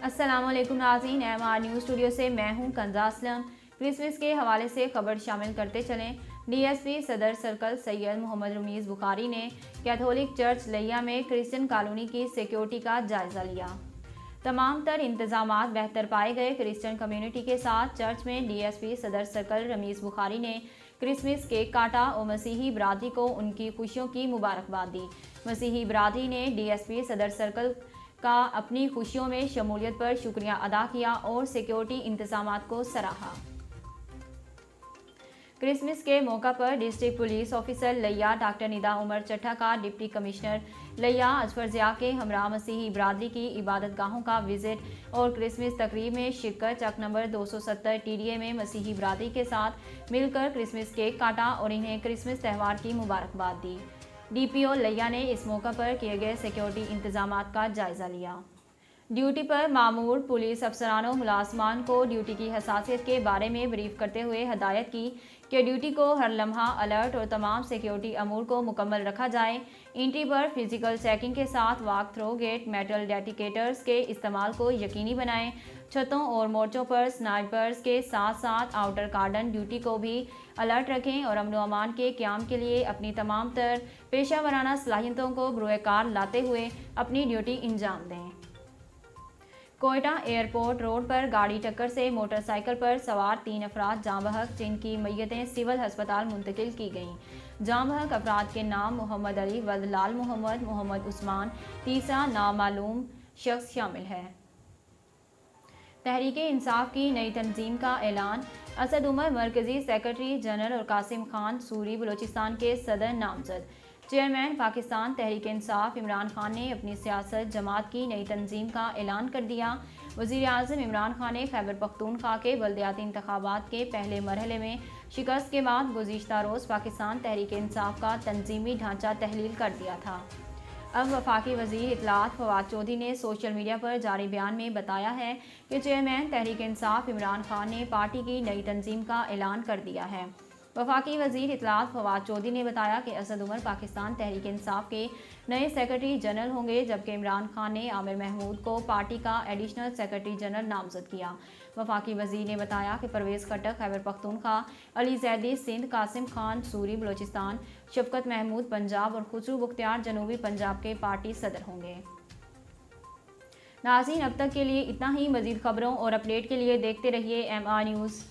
السلام علیکم ناظرین، MR نیوز اسٹوڈیو سے میں ہوں کنزا اسلم۔ کرسمس کے حوالے سے خبر شامل کرتے چلیں۔ DSP صدر سرکل سید محمد رمیز بخاری نے کیتھولک چرچ لیا میں کرسچن کالونی کی سیکیورٹی کا جائزہ لیا۔ تمام تر انتظامات بہتر پائے گئے۔ کرسچن کمیونٹی کے ساتھ چرچ میں DSP صدر سرکل رمیز بخاری نے کرسمس کیک کاٹا اور مسیحی برادری کو ان کی خوشیوں کی مبارکباد دی۔ مسیحی برادری نے DSP صدر سرکل کا اپنی خوشیوں میں شمولیت پر شکریہ ادا کیا اور سیکیورٹی انتظامات کو سراہا۔ کرسمس کے موقع پر ڈسٹرکٹ پولیس آفیسر لیا ڈاکٹر ندا عمر چٹھا کا ڈپٹی کمشنر لیا اظفر ضیاء کے ہمراہ مسیحی برادری کی عبادت گاہوں کا وزٹ اور کرسمس تقریب میں شرکت۔ چک نمبر 270 TDA میں مسیحی برادری کے ساتھ مل کر کرسمس کیک کاٹا اور انہیں کرسمس تہوار کی مبارکباد دی۔ DPO لیا نے اس موقع پر کیے گئے سیکیورٹی انتظامات کا جائزہ لیا۔ ڈیوٹی پر مامور پولیس افسران و ملازمان کو ڈیوٹی کی حساسیت کے بارے میں بریف کرتے ہوئے ہدایت کی کہ ڈیوٹی کو ہر لمحہ الرٹ اور تمام سیکیورٹی امور کو مکمل رکھا جائے۔ انٹری پر فزیکل چیکنگ کے ساتھ واک تھرو گیٹ میٹل ڈیٹیکیٹرز کے استعمال کو یقینی بنائیں۔ چھتوں اور مورچوں پر سنائپرز کے ساتھ ساتھ آؤٹر کارڈن ڈیوٹی کو بھی الرٹ رکھیں اور امن و امان کے قیام کے لیے اپنی تمام تر پیشہ ورانہ صلاحیتوں کو بروئے کار لاتے ہوئے اپنی ڈیوٹی انجام دیں۔ کوئٹہ ایئرپورٹ روڈ پر گاڑی ٹکر سے موٹر سائیکل پر سوار 3 افراد جاں بحق، جن کی میتیں سول ہسپتال منتقل کی گئیں۔ جاں بحق افراد کے نام محمد علی ولد لال محمد، محمد عثمان، تیسرا نامعلوم شخص شامل ہے۔ تحریک انصاف کی نئی تنظیم کا اعلان۔ اسد عمر مرکزی سیکرٹری جنرل اور قاسم خان سوری بلوچستان کے صدر نامزد۔ چیئرمین پاکستان تحریک انصاف عمران خان نے اپنی سیاست جماعت کی نئی تنظیم کا اعلان کر دیا۔ وزیر اعظم عمران خان نے خیبر پختونخوا کے بلدیاتی انتخابات کے پہلے مرحلے میں شکست کے بعد گزشتہ روز پاکستان تحریک انصاف کا تنظیمی ڈھانچہ تحلیل کر دیا تھا۔ اب وفاقی وزیر اطلاعات فواد چودھری نے سوشل میڈیا پر جاری بیان میں بتایا ہے کہ چیئرمین تحریک انصاف عمران خان نے پارٹی کی نئی تنظیم کا اعلان کر دیا ہے۔ وفاقی وزیر اطلاعات فواد چودھری نے بتایا کہ اسد عمر پاکستان تحریک انصاف کے نئے سیکرٹری جنرل ہوں گے، جبکہ عمران خان نے عامر محمود کو پارٹی کا ایڈیشنل سیکرٹری جنرل نامزد کیا۔ وفاقی وزیر نے بتایا کہ پرویز خٹک خیبر پختونخوا، علی زیدی سندھ، قاسم خان سوری بلوچستان، شفقت محمود پنجاب اور خسرو بختیار جنوبی پنجاب کے پارٹی صدر ہوں گے۔ ناظرین، اب تک کے لیے اتنا ہی۔ مزید خبروں اور اپڈیٹ کے لیے دیکھتے رہیے MR نیوز۔